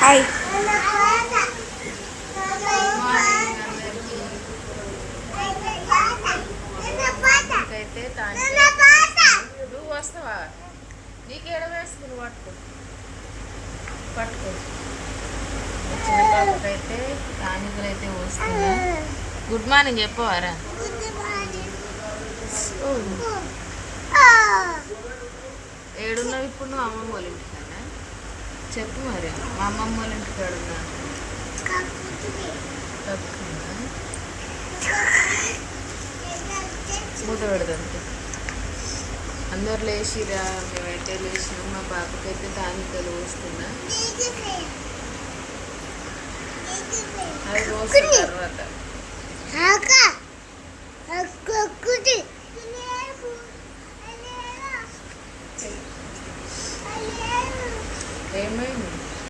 Hi. అయితే నువ్వు వస్తావా? నీకు ఎడ వేసుకుని పట్టుకో. చిన్న పాపకైతే టానికులు అయితే వస్తున్నా. Good morning చెప్పవారా? ఏడున్నావు ఇప్పుడు? నువ్వు అమ్మమ్మ వాళ్ళ ఇంటికన్నా చెప్పు మరి. మా అమ్మమ్మ వాళ్ళ ఇంటికి ఏడున్నా? మూత పెడదంతే. అందరు లేచిరా, మేమైతే లేచినాం. మా పాపకైతే టానికలు వస్తున్నా. అది రోజు తర్వాత